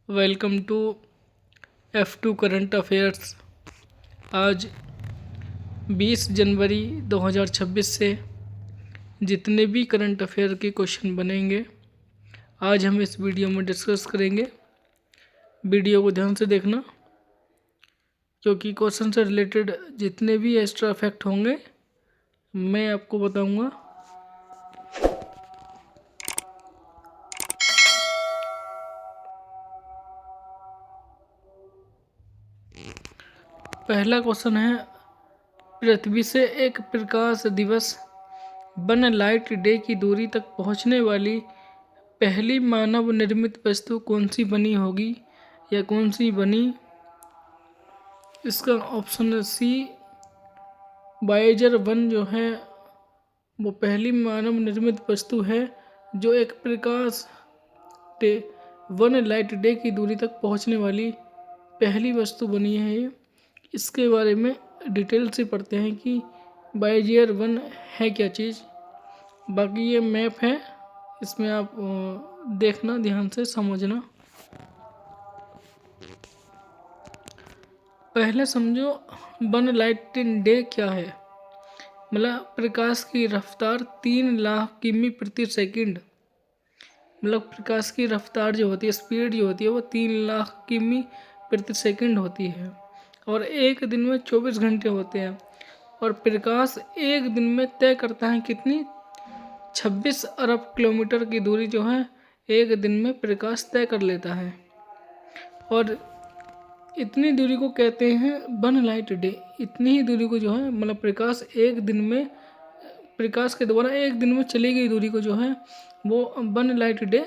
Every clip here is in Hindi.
Welcome to F2 current affairs. आज 20 जनवरी 2026 से जितने भी करंट अफेयर के क्वेश्चन बनेंगे आज हम इस वीडियो में डिस्कस करेंगे। वीडियो को ध्यान से देखना क्योंकि क्वेश्चन से रिलेटेड जितने भी एक्स्ट्रा फैक्ट होंगे मैं आपको बताऊंगा। पहला क्वेश्चन है, पृथ्वी से एक प्रकाश दिवस वन लाइट डे की दूरी तक पहुंचने वाली पहली मानव निर्मित वस्तु कौन सी बनी होगी या कौन सी बनी? इसका ऑप्शन है सी, वायेजर 1 जो है वो पहली मानव निर्मित वस्तु है जो एक प्रकाश डे वन लाइट डे की दूरी तक पहुंचने वाली पहली वस्तु बनी है। ये इसके बारे में डिटेल से पढ़ते हैं कि वायेजर 1 है क्या चीज़। बाकी ये मैप है, इसमें आप देखना, ध्यान से समझना। पहले समझो वन लाइट डे क्या है। मतलब प्रकाश की रफ्तार 3 लाख किमी प्रति सेकंड। मतलब प्रकाश की रफ्तार जो होती है, स्पीड जो होती है वो 3 लाख किमी प्रति सेकंड होती है और एक दिन में 24 घंटे होते हैं। और प्रकाश एक दिन में तय करता है कितनी? 26 अरब किलोमीटर की दूरी जो है एक दिन में प्रकाश तय कर लेता है। और इतनी दूरी को कहते हैं वन लाइट डे। इतनी ही दूरी को जो है मतलब प्रकाश एक दिन में, प्रकाश के द्वारा एक दिन में चली गई दूरी को जो है वो वन लाइट डे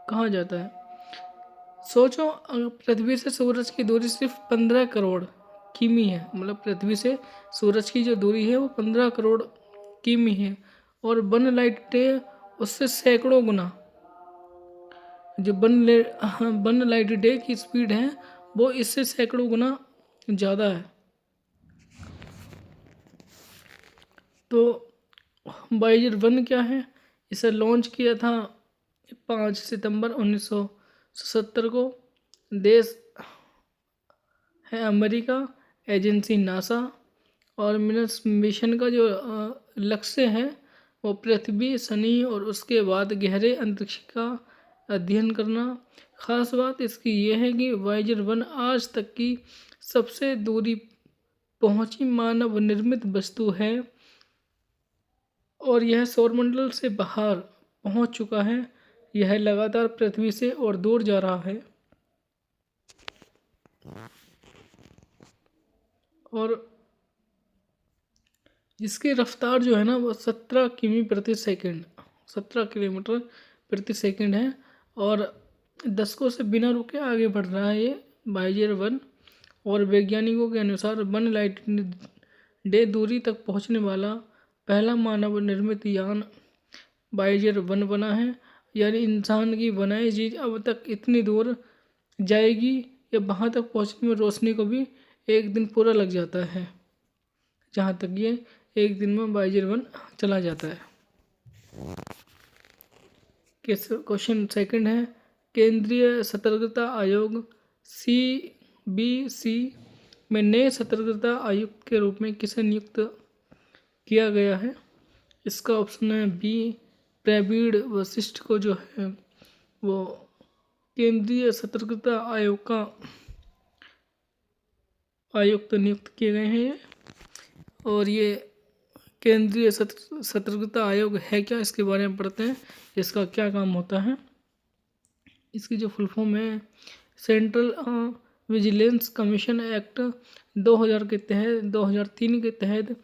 कहा जाता है। सोचो पृथ्वी से सूरज की दूरी सिर्फ 15 करोड़ किमी है। मतलब पृथ्वी से सूरज की जो दूरी है वो 15 करोड़ किमी है और वन लाइट डे उससे सैकड़ों गुना, जो वन लाइट डे की स्पीड है वो इससे सैकड़ों गुना ज़्यादा है। तो वायेजर 1 क्या है? इसे लॉन्च किया था 5 सितंबर 1970 को। देश है अमेरिका, एजेंसी नासा और मिशन का जो लक्ष्य है वो पृथ्वी, शनि और उसके बाद गहरे अंतरिक्ष का अध्ययन करना। खास बात इसकी यह है कि वायेजर 1 आज तक की सबसे दूरी पहुंची मानव निर्मित वस्तु है और यह सौरमंडल से बाहर पहुंच चुका है। यह लगातार पृथ्वी से और दूर जा रहा है और जिसकी रफ्तार जो है ना वो 17 किमी प्रति सेकंड, 17 किलोमीटर प्रति सेकंड है और दशकों से बिना रुके आगे बढ़ रहा है ये वायेजर 1। और वैज्ञानिकों के अनुसार वन लाइट डे दूरी तक पहुंचने वाला पहला मानव निर्मित यान वायेजर 1 बना है। यानी इंसान की बनाई चीज़ अब तक इतनी दूर जाएगी या वहाँ तक पहुँचने में रोशनी को भी एक दिन पूरा लग जाता है, जहाँ तक ये एक दिन में वायेजर 1 चला जाता है। क्वेश्चन सेकंड है, केंद्रीय सतर्कता आयोग CBC में नए सतर्कता आयुक्त के रूप में किसे नियुक्त किया गया है? इसका ऑप्शन है बी, प्रवीण वशिष्ठ को जो है वो केंद्रीय सतर्कता आयोग का आयुक्त नियुक्त किए गए हैं। और ये केंद्रीय सतर्कता आयोग है क्या, इसके बारे में पढ़ते हैं, इसका क्या काम होता है। इसकी जो फुल फॉर्म है, सेंट्रल विजिलेंस कमीशन एक्ट 2000 के तहत 2003 के तहत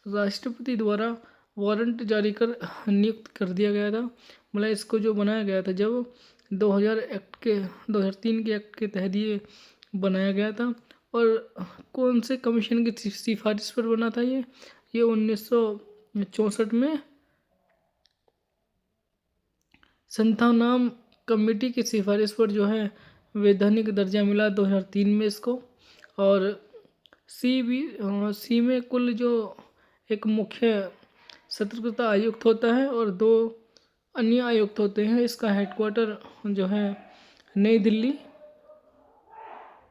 राष्ट्रपति द्वारा वारंट जारी कर नियुक्त कर दिया गया था। मतलब इसको जो बनाया गया था जब 2003 के एक्ट के तहत ये बनाया गया था। और कौन से कमीशन की सिफारिश पर बना था ये 1964 में संथानाम कमेटी की सिफारिश पर जो है वैधानिक दर्जा मिला 2003 में इसको। और सी में कुल जो एक मुख्य सतर्कता आयुक्त होता है और 2 अन्य आयुक्त होते हैं। इसका हेडक्वार्टर जो है नई दिल्ली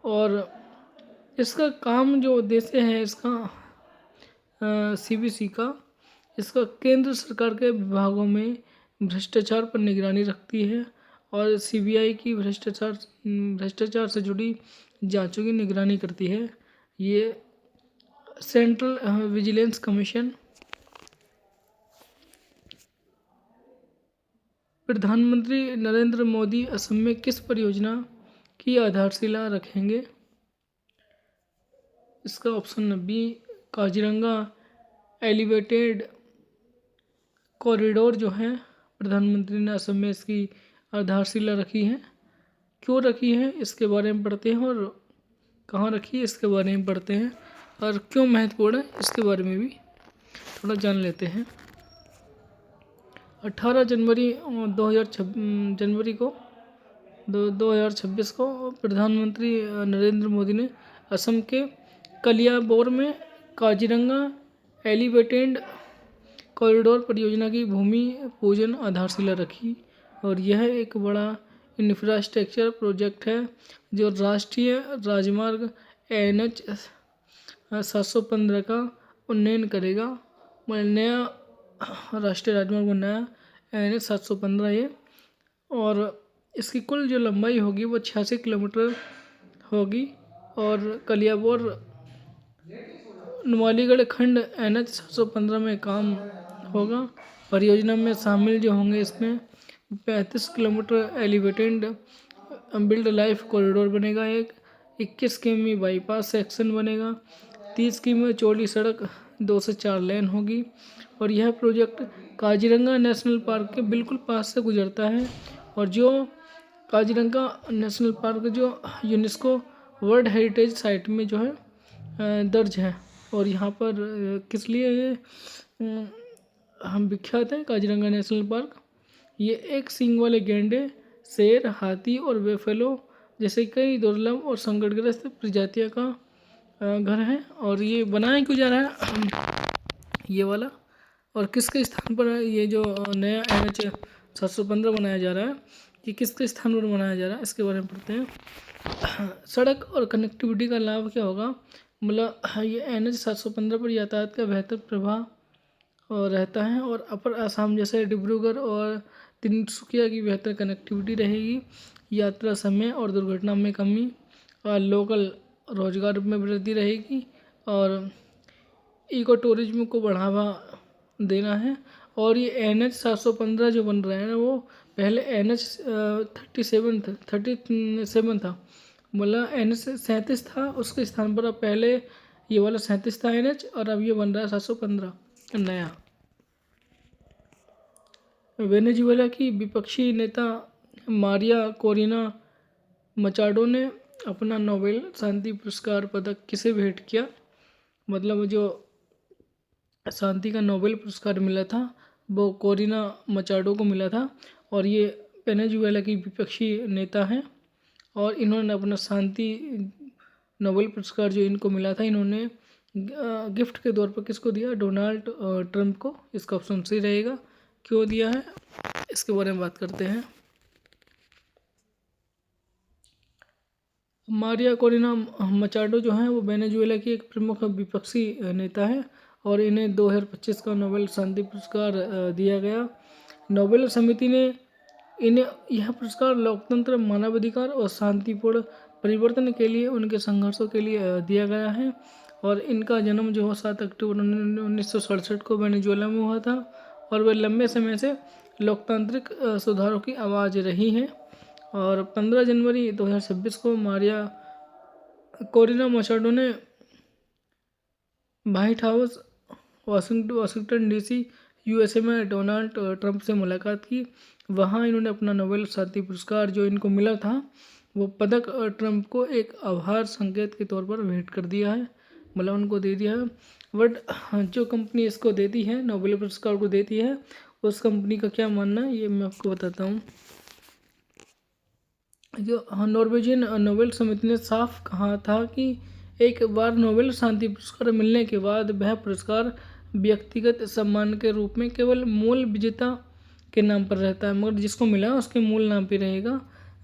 और इसका काम जो उद्देश्य है इसका CBC का, इसका केंद्र सरकार के विभागों में भ्रष्टाचार पर निगरानी रखती है और CBI की भ्रष्टाचार से जुड़ी जांचों की निगरानी करती है। ये सेंट्रल विजिलेंस कमीशन। प्रधानमंत्री नरेंद्र मोदी असम में किस परियोजना की आधारशिला रखेंगे? इसका option B Kaziranga elevated corridor जो है प्रधानमंत्री ने असम में इसकी आधारशिला रखी है। क्यों रखी है इसके बारे में पढ़ते हैं और कहाँ रखी है इसके बारे में पढ़ते हैं और क्यों महत्वपूर्ण है इसके बारे में भी थोड़ा जान लेते हैं। 18 जनवरी 2026 को प्रधानमंत्री नरेंद्र मोदी ने असम के कलियाबोर में काजीरंगा एलिवेटेड कॉरिडोर परियोजना की भूमि पूजन आधारशिला रखी और यह एक बड़ा इंफ्रास्ट्रक्चर प्रोजेक्ट है जो राष्ट्रीय राजमार्ग NH 715 का उन्नयन करेगा। नया राष्ट्रीय राजमार्ग बनाया NH 715 ये, और इसकी कुल जो लंबाई होगी वो 86 किलोमीटर होगी और कलियाबोर नुमालीगढ़ खंड NH 715 में काम होगा। परियोजना में शामिल जो होंगे इसमें 35 kilometre elevated build life corridor बनेगा, 21 किमी बाईपास सेक्शन बनेगा, 30 किमी चौड़ी सड़क 2 से 4 लेन होगी और यह प्रोजेक्ट काजीरंगा नेशनल पार्क के बिल्कुल पास से गुजरता है और जो काजीरंगा नेशनल पार्क जो यूनेस्को वर्ल्ड हेरिटेज साइट में जो है दर्ज है। और यहाँ पर किस लिए ये हम विख्यात है काजीरंगा नेशनल पार्क? ये एक सींग वाले गैंडे, शेर, हाथी और बेफेलो जैसे कई दुर्लभ और संकटग्रस्त प्रजातियों का घर है। और ये बनाया क्यों जा रहा है ये वाला, और किसके स्थान पर ये जो नया NH 715 बनाया जा रहा है, ये किसके स्थान पर बनाया जा रहा है इसके बारे में पढ़ते हैं। सड़क और कनेक्टिविटी का लाभ क्या होगा? मतलब ये NH 715 पर यातायात का बेहतर प्रभाव रहता है और अपर असम जैसे डिब्रूगढ़ और तिनसुकिया की बेहतर कनेक्टिविटी रहेगी, यात्रा समय और दुर्घटना में कमी और लोकल रोजगार में वृद्धि रहेगी और इको टूरिज्म को बढ़ावा देना है। और ये NH 715 जो बन रहा है ना वो पहले NH 37 था, मतलब NH 37 था, उसके स्थान पर अब पहले ये वाला 37 था NH और अब ये बन रहा है 715 नया। वेनेजुएला की विपक्षी नेता मारिया कोरिना मचाडो ने अपना नोबेल शांति पुरस्कार पदक किसे भेंट किया? मतलब जो शांति का नोबेल पुरस्कार मिला था वो कोरिना मचाडो को मिला था और ये वेनेजुएला की विपक्षी नेता हैं और इन्होंने अपना शांति नोबेल पुरस्कार जो इनको मिला था इन्होंने गिफ्ट के तौर पर किसको दिया? डोनाल्ड ट्रंप को। इसका ऑप्शन सही रहेगा। क्यों दिया है इसके बारे में बात करते हैं। मारिया कोरिना मचाडो जो है वो वेनेजुएला की एक प्रमुख विपक्षी नेता है और इन्हें 2025 का नोबेल शांति पुरस्कार दिया गया। नोबेल समिति ने इन्हें यह पुरस्कार लोकतंत्र, मानवाधिकार और शांतिपूर्ण परिवर्तन के लिए उनके संघर्षों के लिए दिया गया है और इनका जन्म जो है 7 अक्टूबर 1967 को वेनेजुएला में हुआ था और वे लंबे समय से लोकतांत्रिक सुधारों की आवाज़ रही हैं। और 15 जनवरी 2026 को मारिया कोरिना मचाडो ने white house Washington DC USA में डोनाल्ड ट्रंप से मुलाकात की। वहाँ इन्होंने अपना नोबेल शांति पुरस्कार जो इनको मिला था वो पदक ट्रंप को एक आभार संकेत के तौर पर भेंट कर दिया है, मतलब उनको दे दिया है। बट जो कंपनी इसको देती है, नोबेल पुरस्कार को देती है, उस कंपनी का क्या मानना है ये मैं आपको बताता हूँ। जो नॉर्वेजियन नोबेल समिति ने साफ कहा था कि एक बार नोबेल शांति पुरस्कार मिलने के बाद वह पुरस्कार व्यक्तिगत सम्मान के रूप में केवल मूल विजेता के नाम पर रहता है, मगर जिसको मिला उसके मूल नाम पे रहेगा,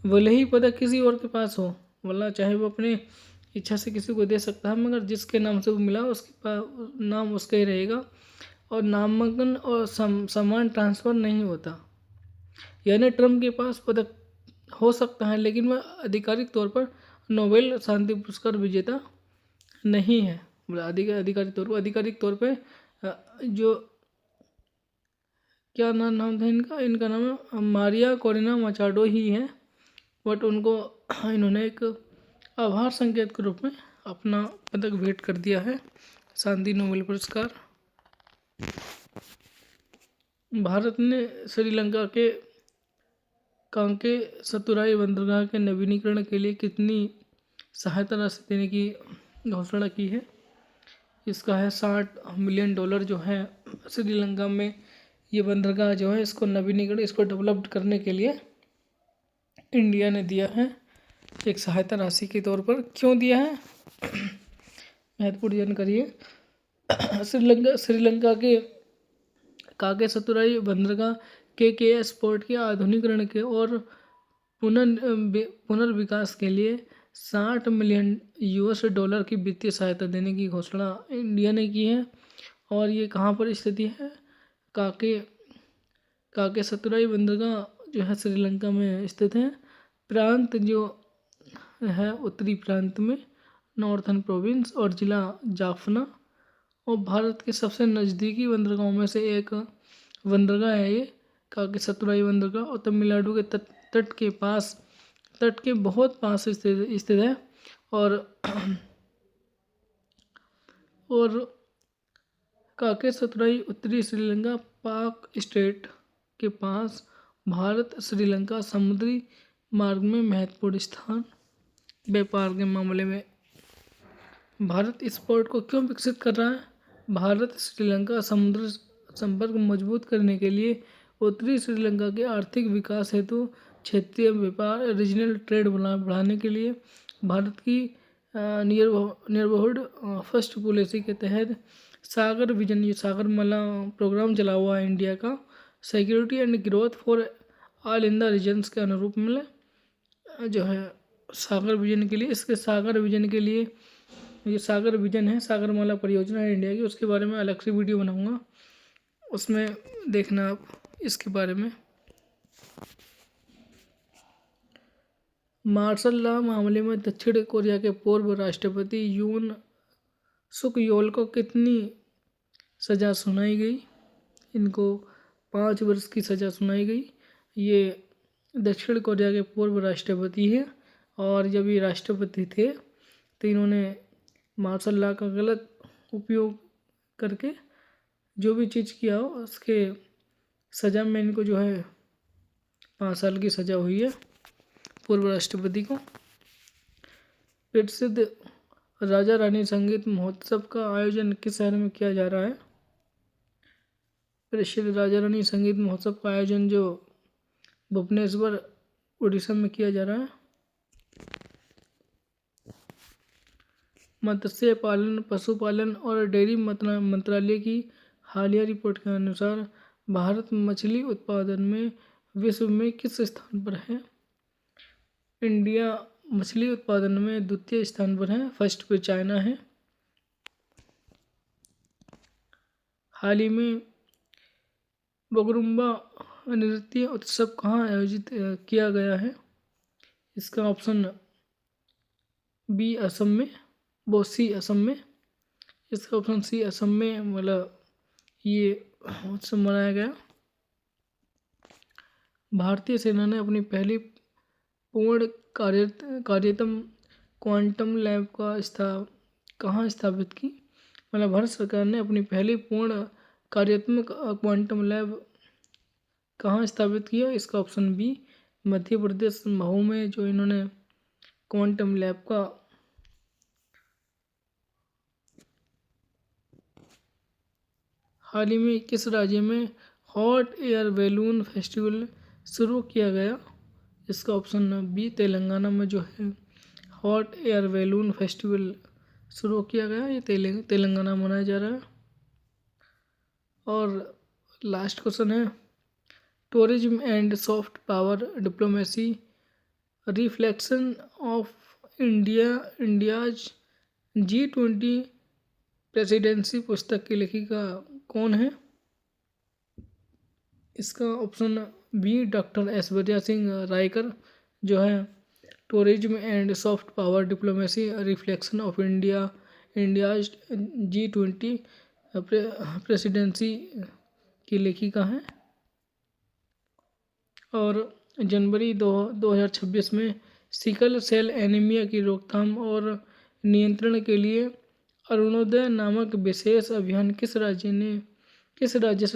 भले ही पदक किसी और के पास हो। वरना चाहे वो अपने इच्छा से किसी को दे सकता है, मगर जिसके नाम से वो मिला उसके नाम उसका ही रहेगा और नामांकन और सामान ट्रांसफ़र नहीं होता। यानी ट्रम्प के पास पदक हो सकता है लेकिन वह आधिकारिक तौर पर नोबेल शांति पुरस्कार विजेता नहीं है। मतलब आधिकारिक तौर पे जो क्या नाम था इनका, नाम है मारिया कोरिना मचाडो ही है, बट उनको इन्होंने एक आभार संकेत के रूप में अपना पदक भेंट कर दिया है, शांति नोबेल पुरस्कार। भारत ने श्रीलंका के कांके सतुराई बंदरगाह के नवीनीकरण के लिए कितनी सहायता राशि देने की घोषणा की है? इसका है $60 मिलियन जो है श्रीलंका में ये बंदरगाह जो है इसको नवीनीकरण, इसको डेवलप्ड करने के लिए इंडिया ने दिया है एक सहायता राशि के तौर पर। क्यों दिया है? महत्वपूर्ण जानकारी है। श्रीलंका के काके सतुराई बंदरगाह KKS पोर्ट के आधुनिकीकरण के और पुनर्विकास के लिए $60 मिलियन की वित्तीय सहायता देने की घोषणा इंडिया ने की है। और ये कहाँ पर स्थिति है? काके सतुराई बंदरगाह जो है श्रीलंका में स्थित है। प्रांत जो है उत्तरी प्रांत में, नॉर्थर्न प्रोविंस, और जिला जाफना, और भारत के सबसे नज़दीकी बंदरगाहों में से एक बंदरगाह है ये काके सतुराई बंदरगाह, और तमिलनाडु के तट के बहुत पास स्थित है। और काके सतुराई उत्तरी श्रीलंका पाक स्टेट के पास भारत श्रीलंका समुद्री मार्ग में महत्वपूर्ण स्थान। व्यापार के मामले में भारत इस पोर्ट को क्यों विकसित कर रहा है? भारत श्रीलंका समुद्र संपर्क मजबूत करने के लिए उत्तरी श्रीलंका के आर्थिक विकास हेतु क्षेत्रीय व्यापार, रीजनल ट्रेड बढ़ाने के लिए भारत की नियरहुड फर्स्ट पॉलिसी के तहत सागर विजन, ये सागरमाला प्रोग्राम चला हुआ है इंडिया का, security and growth for all in the regions के अनुरूप में जो है सागर विजन के लिए, इसके सागर विजन के लिए ये सागर विजन है, सागरमाला परियोजना है इंडिया की, उसके बारे में अलग से वीडियो बनाऊंगा, उसमें देखना आप इसके बारे में। मार्शल लॉ मामले में दक्षिण कोरिया के पूर्व राष्ट्रपति यून सुक योल को कितनी सज़ा सुनाई गई? इनको 5 वर्ष की सज़ा सुनाई गई। ये दक्षिण कोरिया के पूर्व राष्ट्रपति हैं और जब ये राष्ट्रपति थे तो इन्होंने मार्शल लॉ का गलत उपयोग करके जो भी चीज़ किया हो उसके सज़ा में इनको जो है 5 साल की सज़ा हुई है पूर्व राष्ट्रपति को। प्रसिद्ध राजा रानी संगीत महोत्सव का आयोजन किस शहर में किया जा रहा है? प्रसिद्ध राजा रानी संगीत महोत्सव का आयोजन जो भुवनेश्वर उड़ीसा में किया जा रहा है। मत्स्य पालन, पशुपालन और डेयरी मंत्रालय की हालिया रिपोर्ट के अनुसार भारत मछली उत्पादन में विश्व में किस स्थान पर है? इंडिया मछली उत्पादन में द्वितीय स्थान पर है, फर्स्ट पे चाइना है। हाल ही में बगरुम्बा नृत्य उत्सव कहाँ आयोजित किया गया है? इसका ऑप्शन बी असम में, वो सी असम में, इसका ऑप्शन सी असम में मतलब ये उत्सव मनाया गया। भारतीय सेना ने अपनी पहली पूर्ण कार्यतम क्वांटम लैब का कहाँ स्थापित की? मतलब भारत सरकार ने अपनी पहली पूर्ण कार्यात्मक क्वांटम लैब कहाँ स्थापित किया? इसका ऑप्शन बी मध्य प्रदेश महू में जो इन्होंने क्वांटम लैब का हाल ही में किस राज्य में हॉट एयर बैलून फेस्टिवल शुरू किया गया? इसका ऑप्शन बी तेलंगाना में जो है हॉट एयर बैलून फेस्टिवल शुरू किया गया, ये तेलंगाना में मनाया जा रहा है। और लास्ट क्वेश्चन है tourism and soft power diplomacy reflection of India's G20 presidency पुस्तक की लेखिका कौन है? इसका option B doctor Aishwarya Singh Raikar, जो है tourism and soft power diplomacy reflection of India's G20 presidency की लेखिका है। और जनवरी 2026 में सिकल सेल एनीमिया की रोकथाम और नियंत्रण के लिए अरुणोदय नामक विशेष अभियान किस राज्य